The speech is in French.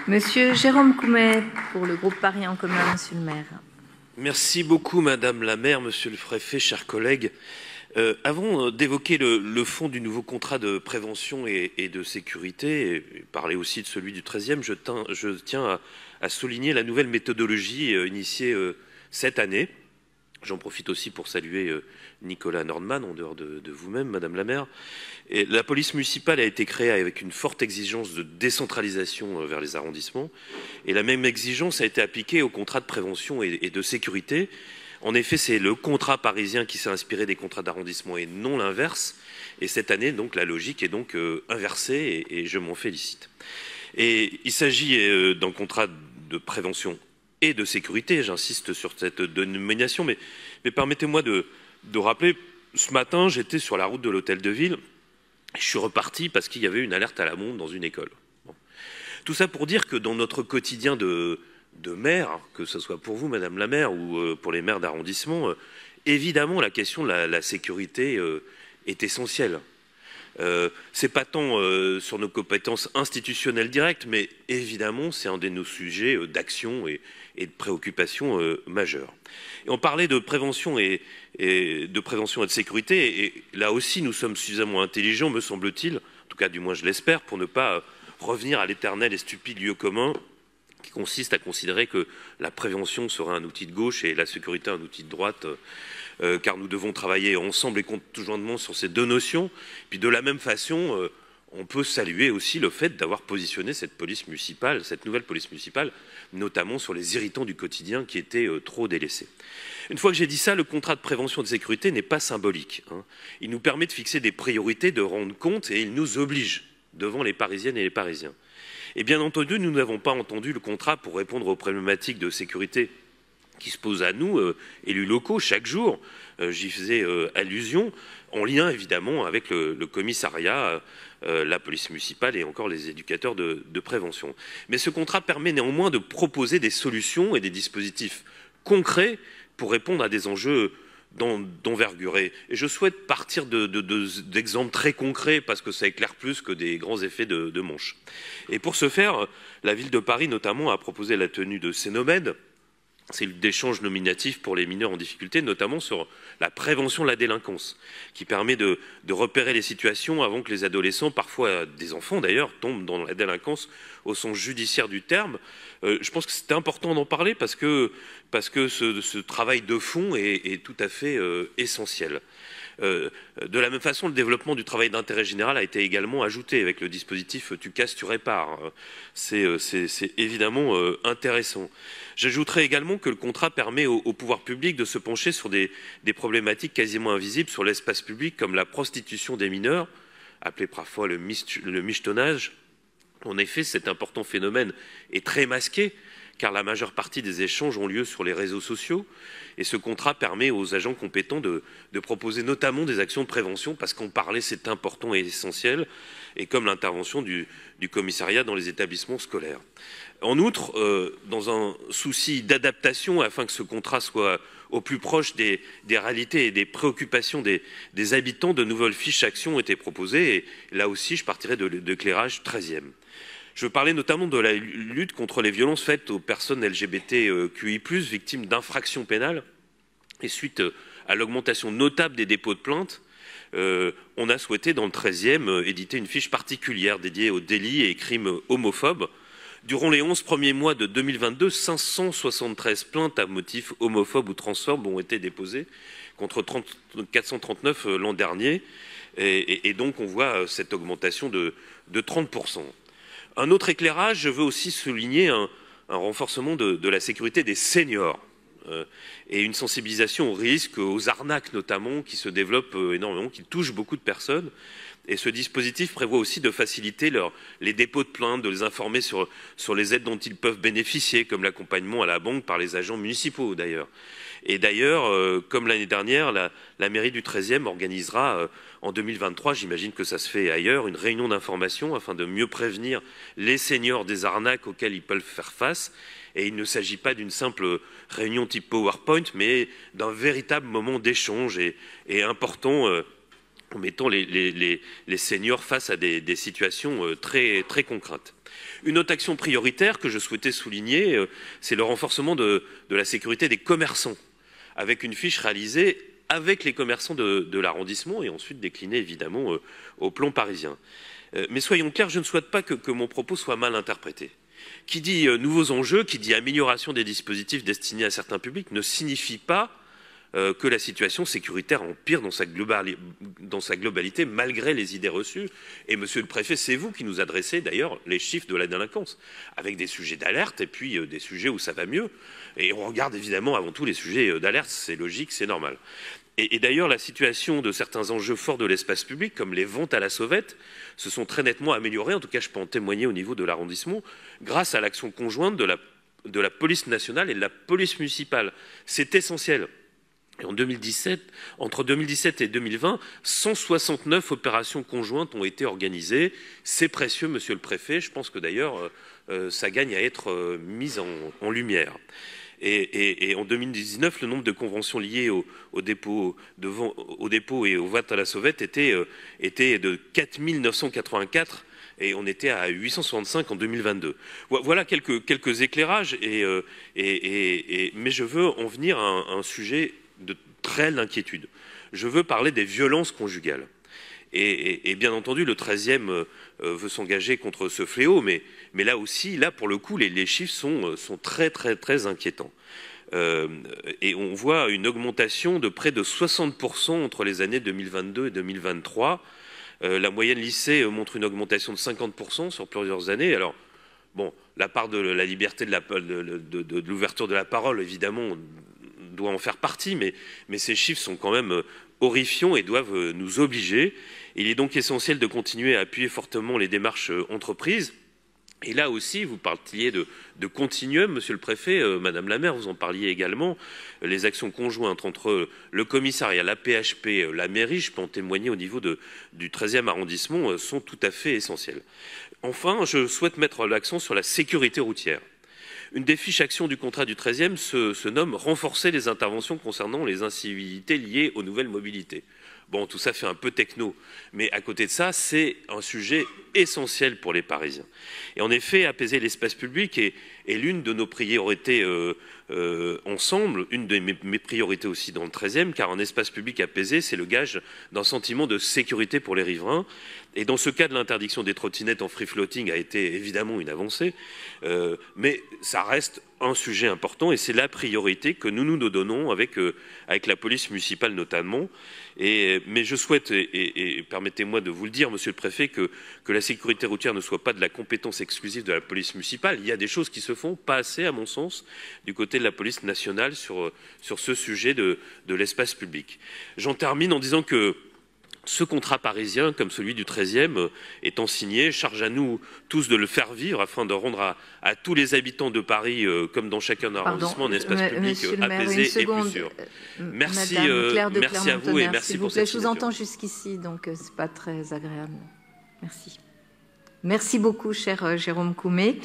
Monsieur Jérôme Coumet, pour le groupe Paris en commun, monsieur le maire. Merci beaucoup, Madame la maire, Monsieur le préfet, chers collègues. Avant d'évoquer le fond du nouveau contrat de prévention et de sécurité, et parler aussi de celui du 13e, je tiens à souligner la nouvelle méthodologie initiée cette année. J'en profite aussi pour saluer Nicolas Nordman, en dehors de vous-même, Madame la maire. Et la police municipale a été créée avec une forte exigence de décentralisation vers les arrondissements. Et la même exigence a été appliquée au contrat de prévention et de sécurité. En effet, c'est le contrat parisien qui s'est inspiré des contrats d'arrondissement et non l'inverse. Et cette année, donc, la logique est donc inversée et je m'en félicite. Et il s'agit d'un contrat de prévention et de sécurité, j'insiste sur cette dénomination, mais permettez-moi de rappeler, ce matin, j'étais sur la route de l'hôtel de ville, je suis reparti parce qu'il y avait une alerte à la bombe dans une école. Bon. Tout ça pour dire que dans notre quotidien de maire, que ce soit pour vous, Madame la maire, ou pour les maires d'arrondissement, évidemment, la question de la sécurité est essentielle. C'est pas tant sur nos compétences institutionnelles directes, mais évidemment, c'est un de nos sujets d'action et de préoccupation majeure. Et on parlait de prévention et de sécurité, et là aussi, nous sommes suffisamment intelligents, me semble-t-il, en tout cas, du moins, je l'espère, pour ne pas revenir à l'éternel et stupide lieu commun qui consiste à considérer que la prévention sera un outil de gauche et la sécurité un outil de droite, car nous devons travailler ensemble et conjointement sur ces deux notions. Puis de la même façon, on peut saluer aussi le fait d'avoir positionné cette police municipale, cette nouvelle police municipale, notamment sur les irritants du quotidien qui étaient trop délaissés. Une fois que j'ai dit ça, le contrat de prévention et de sécurité n'est pas symbolique. Il nous permet de fixer des priorités, de rendre compte, et il nous oblige devant les Parisiennes et les Parisiens. Et bien entendu, nous n'avons pas entendu le contrat pour répondre aux problématiques de sécurité qui se posent à nous, élus locaux, chaque jour. J'y faisais allusion, en lien évidemment avec le commissariat, la police municipale et encore les éducateurs de prévention. Mais ce contrat permet néanmoins de proposer des solutions et des dispositifs concrets pour répondre à des enjeux d'envergure. Et je souhaite partir d'exemples très concrets parce que ça éclaire plus que des grands effets de manche. Et pour ce faire, la ville de Paris notamment a proposé la tenue de Cénomèdes, c'est d'échanges nominatifs pour les mineurs en difficulté, notamment sur la prévention de la délinquance, qui permet de repérer les situations avant que les adolescents, parfois des enfants d'ailleurs, tombent dans la délinquance au sens judiciaire du terme. Je pense que c'est important d'en parler parce que ce travail de fond est tout à fait essentiel. De la même façon, le développement du travail d'intérêt général a été également ajouté avec le dispositif « Tu casses, tu répares ». C'est évidemment intéressant. J'ajouterai également que le contrat permet au pouvoir public de se pencher sur des problématiques quasiment invisibles sur l'espace public, comme la prostitution des mineurs, appelée parfois le michetonnage. En effet, cet important phénomène est très masqué, car la majeure partie des échanges ont lieu sur les réseaux sociaux. Et ce contrat permet aux agents compétents de proposer notamment des actions de prévention, parce qu'en parler, c'est important et essentiel, et comme l'intervention du commissariat dans les établissements scolaires. En outre, dans un souci d'adaptation, afin que ce contrat soit au plus proche des réalités et des préoccupations des habitants, de nouvelles fiches actions ont été proposées. Et là aussi, je partirai de l'éclairage 13e. Je veux parler notamment de la lutte contre les violences faites aux personnes LGBTQI+, victimes d'infractions pénales. Et suite à l'augmentation notable des dépôts de plaintes, on a souhaité, dans le 13e, éditer une fiche particulière dédiée aux délits et crimes homophobes. Durant les 11 premiers mois de 2022, 573 plaintes à motif homophobe ou transphobe ont été déposées, contre 439 l'an dernier. Et donc, on voit cette augmentation de 30%. Un autre éclairage, je veux aussi souligner un renforcement de la sécurité des seniors et une sensibilisation aux risques, aux arnaques notamment, qui se développent énormément, qui touchent beaucoup de personnes. Et ce dispositif prévoit aussi de faciliter les dépôts de plaintes, de les informer sur les aides dont ils peuvent bénéficier, comme l'accompagnement à la banque par les agents municipaux d'ailleurs. Et d'ailleurs, comme l'année dernière, la mairie du 13e organisera en 2023, j'imagine que ça se fait ailleurs, une réunion d'information afin de mieux prévenir les seniors des arnaques auxquelles ils peuvent faire face. Et il ne s'agit pas d'une simple réunion type PowerPoint, mais d'un véritable moment d'échange et important en mettant les seniors face à des situations très, très concrètes. Une autre action prioritaire que je souhaitais souligner, c'est le renforcement de la sécurité des commerçants, avec une fiche réalisée avec les commerçants de l'arrondissement et ensuite déclinée évidemment au plan parisien. Mais soyons clairs, je ne souhaite pas que mon propos soit mal interprété. Qui dit nouveaux enjeux, qui dit amélioration des dispositifs destinés à certains publics, ne signifie pas que la situation sécuritaire empire dans sa globalité, malgré les idées reçues. Et Monsieur le Préfet, c'est vous qui nous adressez d'ailleurs les chiffres de la délinquance, avec des sujets d'alerte et puis des sujets où ça va mieux. Et on regarde évidemment avant tout les sujets d'alerte, c'est logique, c'est normal. Et d'ailleurs, la situation de certains enjeux forts de l'espace public, comme les ventes à la sauvette, se sont très nettement améliorées. En tout cas, je peux en témoigner au niveau de l'arrondissement, grâce à l'action conjointe de la police nationale et de la police municipale. C'est essentiel. Et en 2017, entre 2017 et 2020, 169 opérations conjointes ont été organisées. C'est précieux, Monsieur le Préfet. Je pense que d'ailleurs, ça gagne à être mis en lumière. Et en 2019, le nombre de conventions liées au dépôt et aux ventes à la sauvette était de 4 984 et on était à 865 en 2022. Voilà quelques éclairages, mais je veux en venir à un sujet de réelle inquiétude. Je veux parler des violences conjugales. Et bien entendu, le 13e veut s'engager contre ce fléau, mais là aussi, là pour le coup, les chiffres sont très, très, très inquiétants. Et on voit une augmentation de près de 60% entre les années 2022 et 2023. La moyenne lycée montre une augmentation de 50% sur plusieurs années. Alors, bon, la part de la liberté de l'ouverture de la parole, évidemment, doit en faire partie, mais ces chiffres sont quand même horrifiants et doivent nous obliger. Il est donc essentiel de continuer à appuyer fortement les démarches entreprises. Et là aussi, vous parliez de continuum, Monsieur le Préfet, Madame la maire, vous en parliez également. Les actions conjointes entre le commissariat, la PHP, la mairie, je peux en témoigner au niveau du 13e arrondissement, sont tout à fait essentielles. Enfin, je souhaite mettre l'accent sur la sécurité routière. Une des fiches actions du contrat du 13e se nomme « Renforcer les interventions concernant les incivilités liées aux nouvelles mobilités ». Bon, tout ça fait un peu techno, mais à côté de ça, c'est un sujet essentiel pour les Parisiens. Et en effet, apaiser l'espace public est l'une de nos priorités ensemble, une de mes priorités aussi dans le 13e, car un espace public apaisé, c'est le gage d'un sentiment de sécurité pour les riverains. Et dans ce cas de l'interdiction des trottinettes en free floating a été évidemment une avancée, mais ça reste un sujet important et c'est la priorité que nous donnons avec la police municipale notamment. Mais je souhaite, et permettez-moi de vous le dire, Monsieur le Préfet, que la sécurité routière ne soit pas de la compétence exclusive de la police municipale. Il y a des choses qui se font pas assez, à mon sens, du côté de la police nationale sur ce sujet de l'espace public. J'en termine en disant que ce contrat parisien, comme celui du 13e, étant signé, charge à nous tous de le faire vivre afin de rendre à tous les habitants de Paris, comme dans chacun arrondissement, un espace public apaisé et plus sûr. Merci, merci à vous et merci pour cette signature. Je vous entends jusqu'ici, donc ce n'est pas très agréable. Merci. Merci beaucoup, cher Jérôme Coumé.